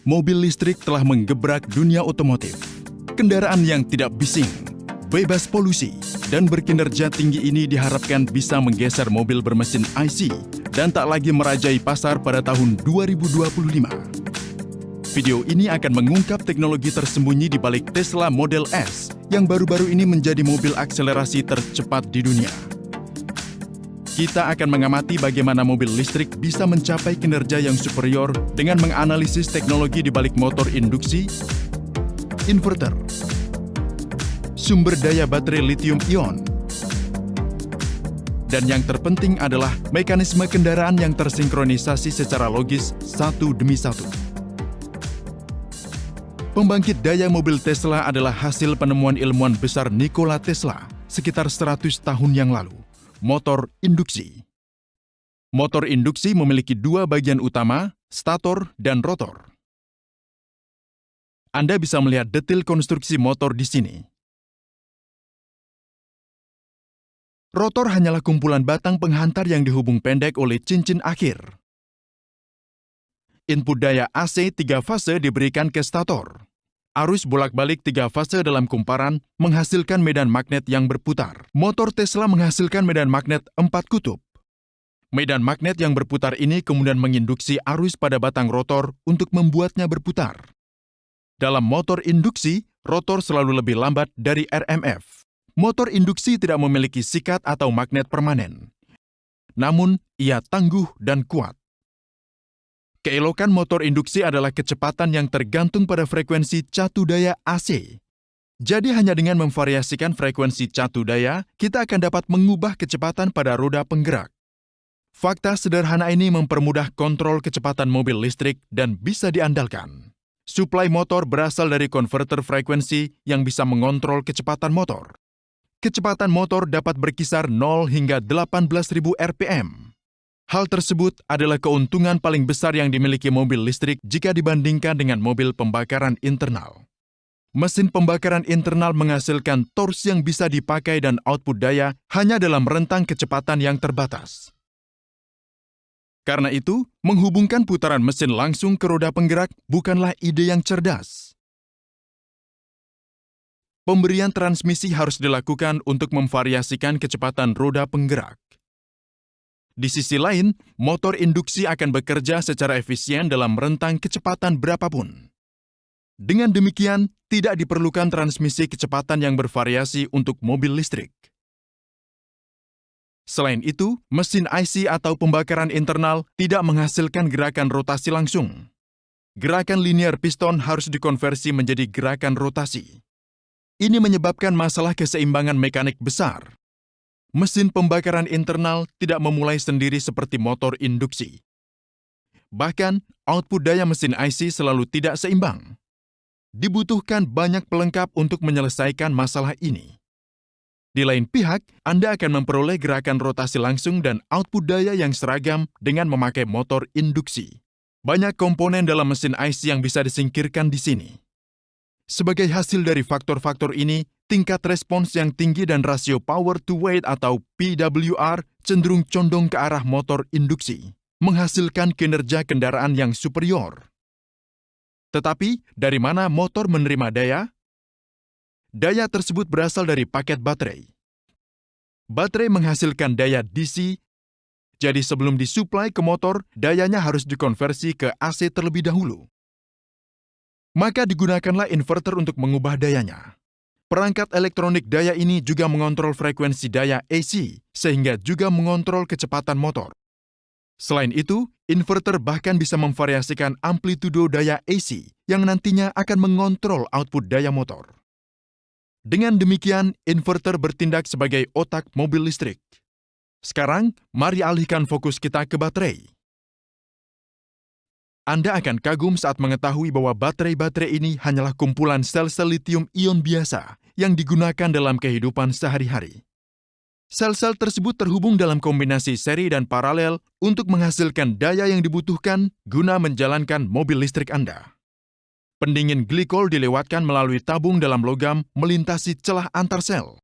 mobil listrik telah menggebrak dunia otomotif. Kendaraan yang tidak bising, bebas polusi, dan berkinerja tinggi ini diharapkan bisa menggeser mobil bermesin IC dan tak lagi merajai pasar pada tahun 2025. Video ini akan mengungkap teknologi tersembunyi di balik Tesla Model S yang baru-baru ini menjadi mobil akselerasi tercepat di dunia. Kita akan mengamati bagaimana mobil listrik bisa mencapai kinerja yang superior dengan menganalisis teknologi di balik motor induksi, inverter, sumber daya baterai lithium-ion, dan yang terpenting adalah mekanisme kendaraan yang tersinkronisasi secara logis satu demi satu. Pembangkit daya mobil Tesla adalah hasil penemuan ilmuwan besar Nikola Tesla sekitar 100 tahun yang lalu. Motor induksi. Motor induksi memiliki dua bagian utama, stator dan rotor. Anda bisa melihat detail konstruksi motor di sini. Rotor hanyalah kumpulan batang penghantar yang dihubung pendek oleh cincin akhir. Input daya AC 3 fase diberikan ke stator. Arus bolak-balik 3 fase dalam kumparan menghasilkan medan magnet yang berputar. Motor Tesla menghasilkan medan magnet 4 kutub. Medan magnet yang berputar ini kemudian menginduksi arus pada batang rotor untuk membuatnya berputar. Dalam motor induksi, rotor selalu lebih lambat dari RMF. Motor induksi tidak memiliki sikat atau magnet permanen. Namun, ia tangguh dan kuat. Keelokan motor induksi adalah kecepatan yang tergantung pada frekuensi catu daya AC. Jadi hanya dengan memvariasikan frekuensi catu daya, kita akan dapat mengubah kecepatan pada roda penggerak. Fakta sederhana ini mempermudah kontrol kecepatan mobil listrik dan bisa diandalkan. Suplai motor berasal dari konverter frekuensi yang bisa mengontrol kecepatan motor. Kecepatan motor dapat berkisar 0 hingga 18.000 rpm. Hal tersebut adalah keuntungan paling besar yang dimiliki mobil listrik jika dibandingkan dengan mobil pembakaran internal. Mesin pembakaran internal menghasilkan torsi yang bisa dipakai dan output daya hanya dalam rentang kecepatan yang terbatas. Karena itu, menghubungkan putaran mesin langsung ke roda penggerak bukanlah ide yang cerdas. Pemberian transmisi harus dilakukan untuk memvariasikan kecepatan roda penggerak. Di sisi lain, motor induksi akan bekerja secara efisien dalam rentang kecepatan berapapun. Dengan demikian, tidak diperlukan transmisi kecepatan yang bervariasi untuk mobil listrik. Selain itu, mesin IC atau pembakaran internal tidak menghasilkan gerakan rotasi langsung. Gerakan linear piston harus dikonversi menjadi gerakan rotasi. Ini menyebabkan masalah keseimbangan mekanik besar. Mesin pembakaran internal tidak memulai sendiri seperti motor induksi. Bahkan, output daya mesin IC selalu tidak seimbang. Dibutuhkan banyak pelengkap untuk menyelesaikan masalah ini. Di lain pihak, Anda akan memperoleh gerakan rotasi langsung dan output daya yang seragam dengan memakai motor induksi. Banyak komponen dalam mesin IC yang bisa disingkirkan di sini. Sebagai hasil dari faktor-faktor ini, tingkat respons yang tinggi dan rasio power to weight atau PWR cenderung condong ke arah motor induksi, menghasilkan kinerja kendaraan yang superior. Tetapi, dari mana motor menerima daya? Daya tersebut berasal dari paket baterai. Baterai menghasilkan daya DC, jadi sebelum disuplai ke motor, dayanya harus dikonversi ke AC terlebih dahulu. Maka digunakanlah inverter untuk mengubah dayanya. Perangkat elektronik daya ini juga mengontrol frekuensi daya AC, sehingga juga mengontrol kecepatan motor. Selain itu, inverter bahkan bisa memvariasikan amplitudo daya AC yang nantinya akan mengontrol output daya motor. Dengan demikian, inverter bertindak sebagai otak mobil listrik. Sekarang, mari alihkan fokus kita ke baterai. Anda akan kagum saat mengetahui bahwa baterai-baterai ini hanyalah kumpulan sel-sel lithium-ion biasa yang digunakan dalam kehidupan sehari-hari. Sel-sel tersebut terhubung dalam kombinasi seri dan paralel untuk menghasilkan daya yang dibutuhkan guna menjalankan mobil listrik Anda. Pendingin glikol dilewatkan melalui tabung dalam logam melintasi celah antar sel.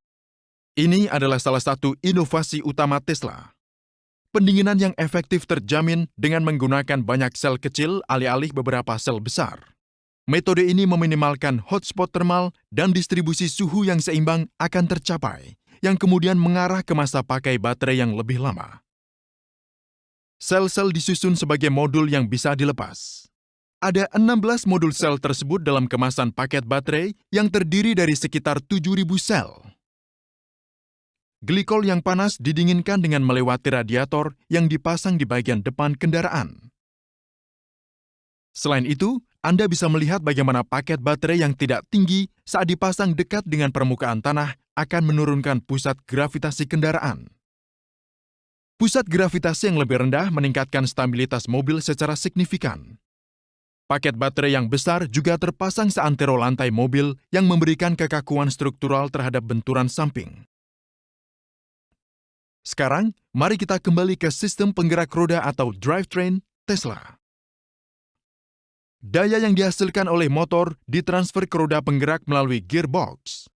Ini adalah salah satu inovasi utama Tesla. Pendinginan yang efektif terjamin dengan menggunakan banyak sel kecil alih-alih beberapa sel besar. Metode ini meminimalkan hotspot termal dan distribusi suhu yang seimbang akan tercapai, yang kemudian mengarah ke masa pakai baterai yang lebih lama. Sel-sel disusun sebagai modul yang bisa dilepas. Ada 16 modul sel tersebut dalam kemasan paket baterai yang terdiri dari sekitar 7.000 sel. Glikol yang panas didinginkan dengan melewati radiator yang dipasang di bagian depan kendaraan. Selain itu, Anda bisa melihat bagaimana paket baterai yang tidak tinggi saat dipasang dekat dengan permukaan tanah akan menurunkan pusat gravitasi kendaraan. Pusat gravitasi yang lebih rendah meningkatkan stabilitas mobil secara signifikan. Paket baterai yang besar juga terpasang seantero lantai mobil yang memberikan kekakuan struktural terhadap benturan samping. Sekarang, mari kita kembali ke sistem penggerak roda atau drivetrain Tesla. Daya yang dihasilkan oleh motor ditransfer ke roda penggerak melalui gearbox.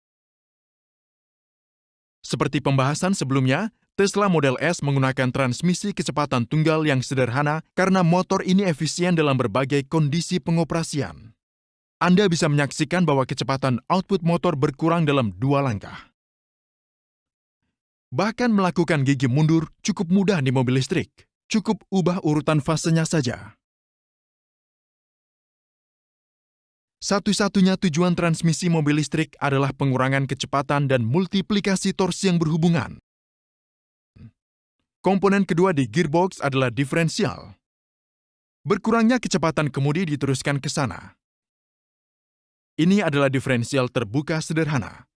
Seperti pembahasan sebelumnya, Tesla Model S menggunakan transmisi kecepatan tunggal yang sederhana karena motor ini efisien dalam berbagai kondisi pengoperasian. Anda bisa menyaksikan bahwa kecepatan output motor berkurang dalam 2 langkah. Bahkan melakukan gigi mundur cukup mudah di mobil listrik. Cukup ubah urutan fasenya saja. Satu-satunya tujuan transmisi mobil listrik adalah pengurangan kecepatan dan multiplikasi torsi yang berhubungan. Komponen kedua di gearbox adalah diferensial. Berkurangnya kecepatan kemudi diteruskan ke sana. Ini adalah diferensial terbuka sederhana.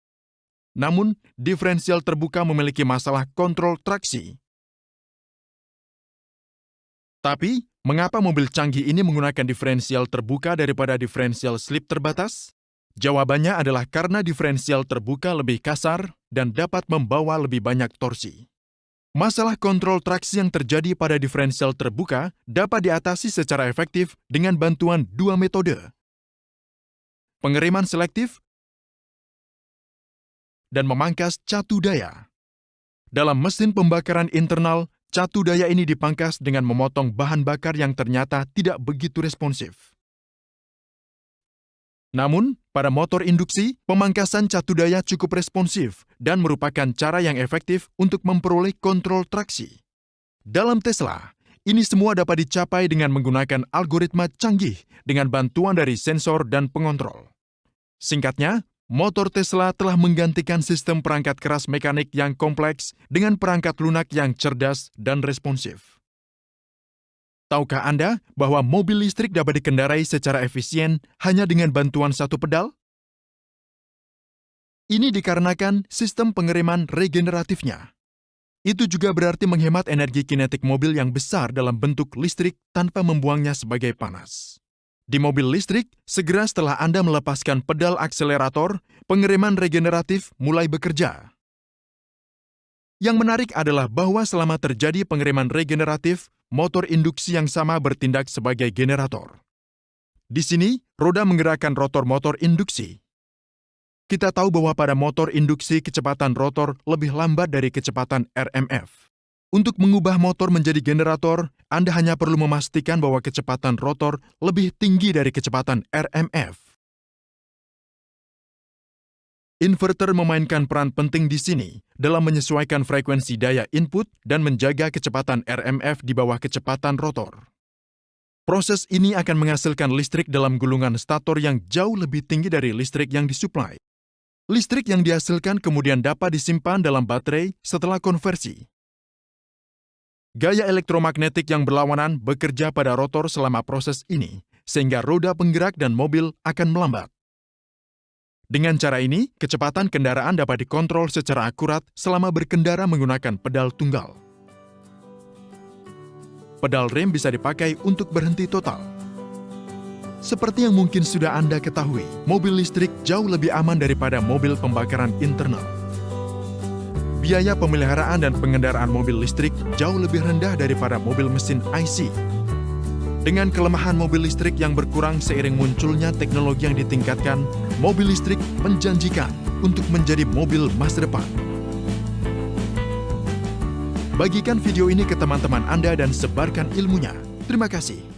Namun, diferensial terbuka memiliki masalah kontrol traksi. Tapi, mengapa mobil canggih ini menggunakan diferensial terbuka daripada diferensial slip terbatas? Jawabannya adalah karena diferensial terbuka lebih kasar dan dapat membawa lebih banyak torsi. Masalah kontrol traksi yang terjadi pada diferensial terbuka dapat diatasi secara efektif dengan bantuan 2 metode. Pengereman selektif dan memangkas catu daya. Dalam mesin pembakaran internal, catu daya ini dipangkas dengan memotong bahan bakar yang ternyata tidak begitu responsif. Namun, pada motor induksi, pemangkasan catu daya cukup responsif dan merupakan cara yang efektif untuk memperoleh kontrol traksi. Dalam Tesla, ini semua dapat dicapai dengan menggunakan algoritma canggih dengan bantuan dari sensor dan pengontrol. Singkatnya, motor Tesla telah menggantikan sistem perangkat keras mekanik yang kompleks dengan perangkat lunak yang cerdas dan responsif. Tahukah Anda bahwa mobil listrik dapat dikendarai secara efisien hanya dengan bantuan satu pedal? Ini dikarenakan sistem pengereman regeneratifnya. Itu juga berarti menghemat energi kinetik mobil yang besar dalam bentuk listrik tanpa membuangnya sebagai panas. Di mobil listrik, segera setelah Anda melepaskan pedal akselerator, pengereman regeneratif mulai bekerja. Yang menarik adalah bahwa selama terjadi pengereman regeneratif, motor induksi yang sama bertindak sebagai generator. Di sini, roda menggerakkan rotor motor induksi. Kita tahu bahwa pada motor induksi kecepatan rotor lebih lambat dari kecepatan RMF. Untuk mengubah motor menjadi generator, Anda hanya perlu memastikan bahwa kecepatan rotor lebih tinggi dari kecepatan RMF. Inverter memainkan peran penting di sini dalam menyesuaikan frekuensi daya input dan menjaga kecepatan RMF di bawah kecepatan rotor. Proses ini akan menghasilkan listrik dalam gulungan stator yang jauh lebih tinggi dari listrik yang disuplai. Listrik yang dihasilkan kemudian dapat disimpan dalam baterai setelah konversi. Gaya elektromagnetik yang berlawanan bekerja pada rotor selama proses ini, sehingga roda penggerak dan mobil akan melambat. Dengan cara ini, kecepatan kendaraan dapat dikontrol secara akurat selama berkendara menggunakan pedal tunggal. Pedal rem bisa dipakai untuk berhenti total. Seperti yang mungkin sudah Anda ketahui, mobil listrik jauh lebih aman daripada mobil pembakaran internal. Biaya pemeliharaan dan pengendaraan mobil listrik jauh lebih rendah daripada mobil mesin IC. Dengan kelemahan mobil listrik yang berkurang seiring munculnya teknologi yang ditingkatkan, mobil listrik menjanjikan untuk menjadi mobil masa depan. Bagikan video ini ke teman-teman Anda dan sebarkan ilmunya. Terima kasih.